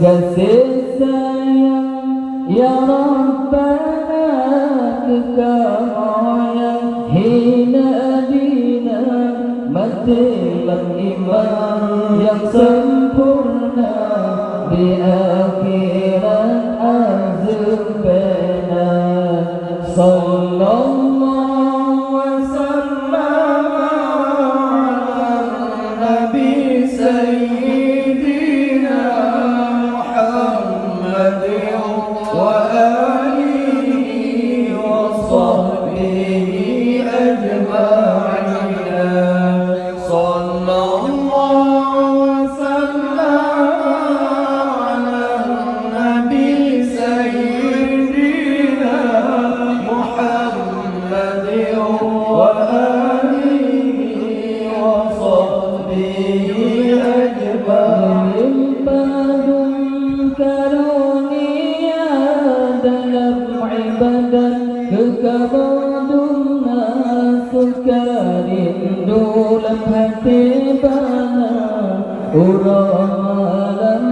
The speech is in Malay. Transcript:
kasih sayang ya Rabbana kekamoyan hina dina matilah iman yang sempurna di akhirat azubana sallallahu wasallam ala nabi sayyidina Muhammad wa alihi wa sahbihi ajma'in sallallahu wasallam ala nabi sayyidina Muhammad wa alihi wa sahbihi ajma'in karunia dalam ibadah kekabuduna suka rindu dalam hati bana uramalam